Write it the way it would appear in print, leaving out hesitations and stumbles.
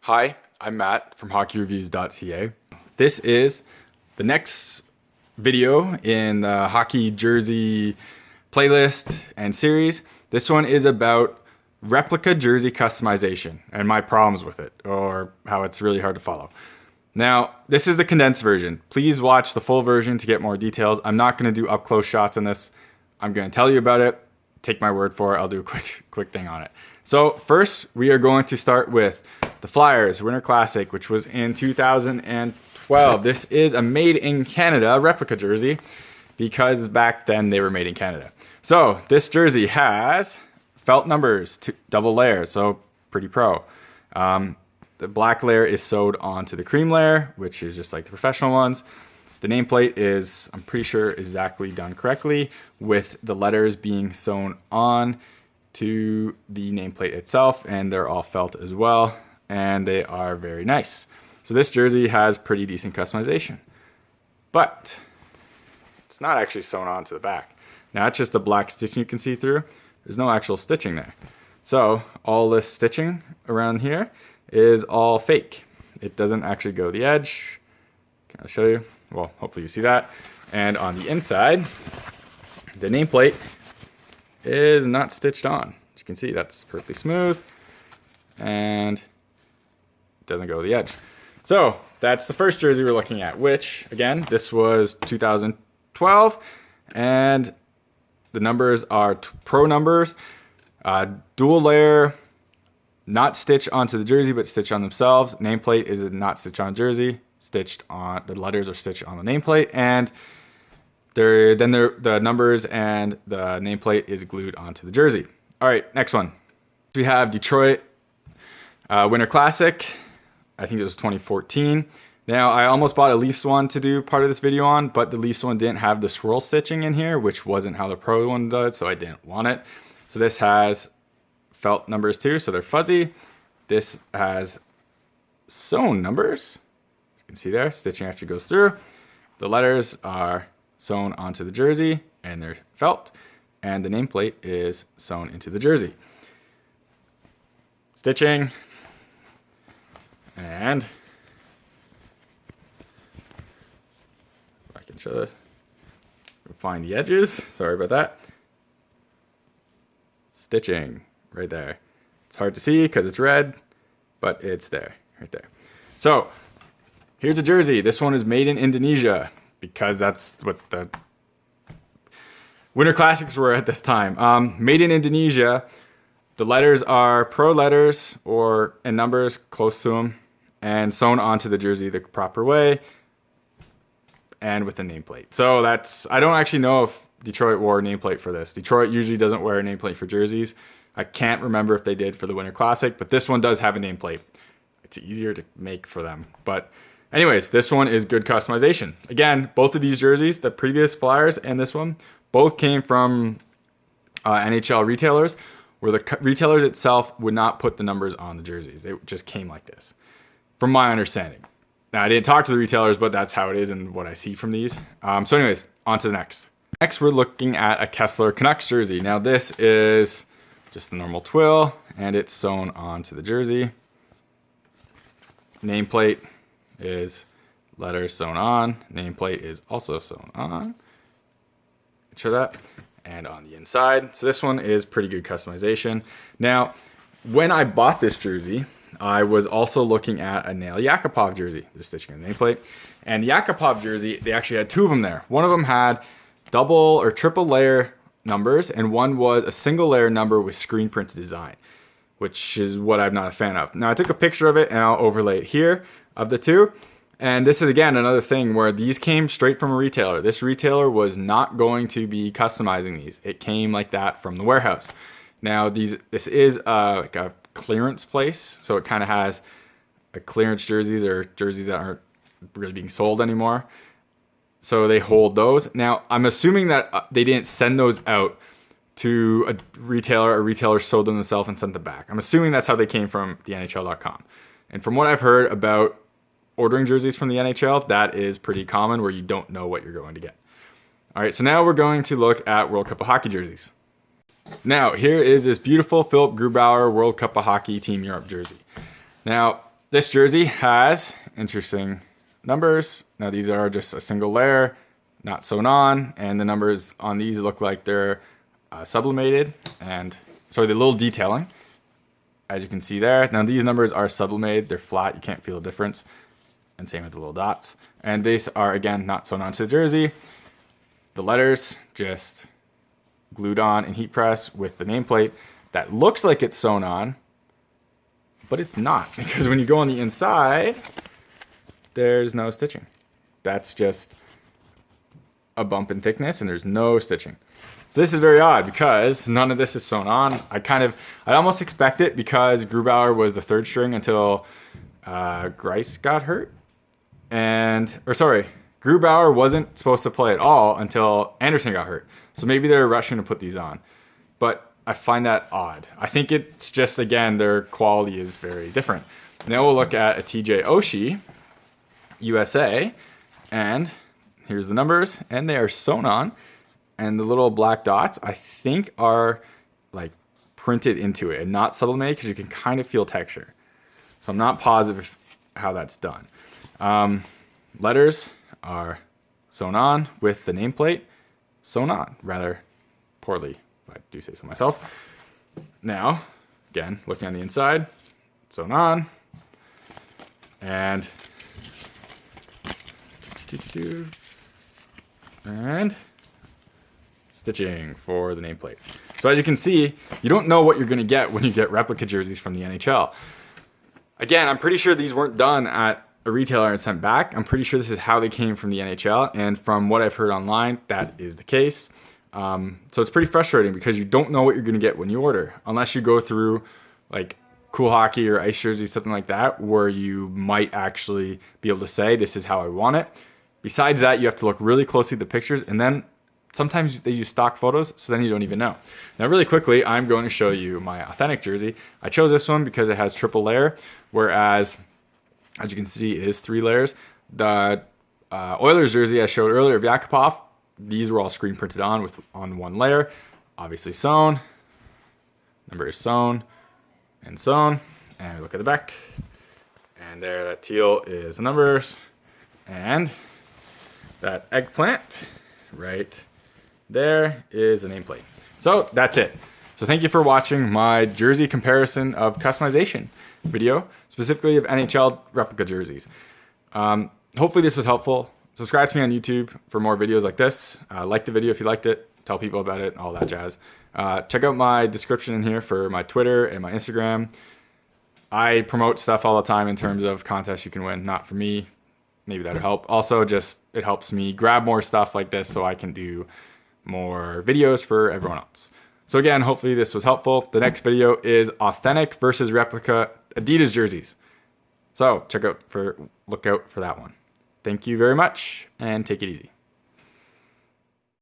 Hi, I'm Matt from HockeyReviews.ca. This is the next video in the hockey jersey playlist and series. This one is about replica jersey customization and my problems with it, or how it's really hard to follow. Now, this is the condensed version. Please watch the full version to get more details. I'm not going to do up-close shots on this. I'm going to tell you about it. Take my word for it. I'll do a quick thing on it. So first, we are going to start with the Flyers Winter Classic, which was in 2012. This is a made in Canada replica jersey because back then they were made in Canada. So this jersey has felt numbers, double layer, so pretty pro. The black layer is sewed onto the cream layer, which is just like the professional ones. The nameplate is, I'm pretty sure, exactly done correctly, with the letters being sewn on to the nameplate itself, and they're all felt as well, and they are very nice. So this jersey has pretty decent customization, but it's not actually sewn onto the back. Now it's just the black stitching you can see through. There's no actual stitching there. So all this stitching around here is all fake. It doesn't actually go to the edge. Can I show you? Well, hopefully you see that. And on the inside, the nameplate is not stitched on. As you can see, that's perfectly smooth and it doesn't go to the edge. So that's the first jersey we're looking at, which again, this was 2012 and the numbers are pro numbers, dual layer, not stitched onto the jersey, but stitched on themselves. Nameplate is not stitched on jersey, stitched on, the letters are stitched on the nameplate, and the numbers and the nameplate is glued onto the jersey. All right, next one. We have Detroit Winter Classic. I think it was 2014. Now, I almost bought a Leafs one to do part of this video on, but the Leafs one didn't have the swirl stitching in here, which wasn't how the pro one does, so I didn't want it. So this has felt numbers too, so they're fuzzy. This has sewn numbers. You can see there, stitching actually goes through. The letters are sewn onto the jersey and they're felt, and the nameplate is sewn into the jersey. Stitching, and if I can show this, find the edges, sorry about that. Stitching right there. It's hard to see because it's red, but it's there, right there. So here's a jersey. This one is made in Indonesia because that's what the Winter Classics were at this time. Made in Indonesia. The letters are pro letters and numbers close to them and sewn onto the jersey the proper way and with the nameplate. So that's, I don't actually know if Detroit wore a nameplate for this. Detroit usually doesn't wear a nameplate for jerseys. I can't remember if they did for the Winter Classic, but this one does have a nameplate. It's easier to make for them. But anyways, this one is good customization. Again, both of these jerseys, the previous Flyers and this one, both came from NHL retailers, where the retailers itself would not put the numbers on the jerseys. They just came like this, from my understanding. Now, I didn't talk to the retailers, but that's how it is and what I see from these. So anyways, on to the next. Next, we're looking at a Kesler Canucks jersey. Now, this is just the normal twill, and it's sewn onto the jersey. Nameplate is letters sewn on. Nameplate is also sewn on. Show that. And on the inside. So this one is pretty good customization. Now, when I bought this jersey, I was also looking at a Yakupov jersey. They're stitching on the nameplate. And the Yakupov jersey, they actually had two of them there. One of them had double or triple layer numbers, and one was a single layer number with screen printed design, which is what I'm not a fan of. Now, I took a picture of it and I'll overlay it here of the two. And this is, again, another thing where these came straight from a retailer. This retailer was not going to be customizing these. It came like that from the warehouse. Now, this is like a clearance place, so it kind of has a clearance jerseys or jerseys that aren't really being sold anymore. So they hold those. Now, I'm assuming that they didn't send those out to a retailer sold them themselves and sent them back. I'm assuming that's how they came from the NHL.com. And from what I've heard about ordering jerseys from the NHL, that is pretty common where you don't know what you're going to get. All right, so now we're going to look at World Cup of Hockey jerseys. Now, here is this beautiful Philip Grubauer World Cup of Hockey Team Europe jersey. Now, this jersey has interesting numbers. Now these are just a single layer, not sewn on, and the numbers on these look like they're sublimated, and sorry, the little detailing, as you can see there. Now these numbers are sublimated, they're flat, you can't feel a difference, and same with the little dots. And these are, again, not sewn onto the jersey. The letters just glued on and heat press with the nameplate that looks like it's sewn on, but it's not, because when you go on the inside, there's no stitching. That's just a bump in thickness and there's no stitching. So this is very odd because none of this is sewn on. I almost expect it because Grubauer was the third string until Grice got hurt. Grubauer wasn't supposed to play at all until Anderson got hurt. So maybe they're rushing to put these on. But I find that odd. I think it's just, again, their quality is very different. Now we'll look at a TJ Oshie USA, and here's the numbers, and they are sewn on, and the little black dots, I think, are like printed into it and not sublimated, because you can kind of feel texture. So I'm not positive how that's done. Letters are sewn on with the nameplate sewn on, rather poorly, if I do say so myself. Now, again, looking on the inside, sewn on, and stitching for the nameplate. So as you can see, you don't know what you're going to get when you get replica jerseys from the NHL. Again, I'm pretty sure these weren't done at a retailer and sent back. I'm pretty sure this is how they came from the NHL, and from what I've heard online, that is the case. So it's pretty frustrating because you don't know what you're going to get when you order, unless you go through like Cool Hockey or Ice Jersey, something like that, where you might actually be able to say, this is how I want it. Besides that, you have to look really closely at the pictures, and then sometimes they use stock photos, so then you don't even know. Now, really quickly, I'm going to show you my authentic jersey. I chose this one because it has triple layer, whereas, as you can see, it is 3 layers. The Oilers jersey I showed earlier of Yakupov, these were all screen printed on 1 layer, obviously sewn. Number is sewn and sewn. And we look at the back, and there, that teal is the numbers, and that eggplant right there is the nameplate. So that's it. So thank you for watching my jersey comparison of customization video, specifically of NHL replica jerseys. Hopefully this was helpful. Subscribe to me on YouTube for more videos like this. Like the video if you liked it. Tell people about it, all that jazz. Check out my description in here for my Twitter and my Instagram. I promote stuff all the time in terms of contests you can win. Not for me. Maybe that'll help. Also, just it helps me grab more stuff like this so I can do more videos for everyone else. So again, hopefully this was helpful. The next video is authentic versus replica Adidas jerseys. So look out for that one. Thank you very much, and take it easy.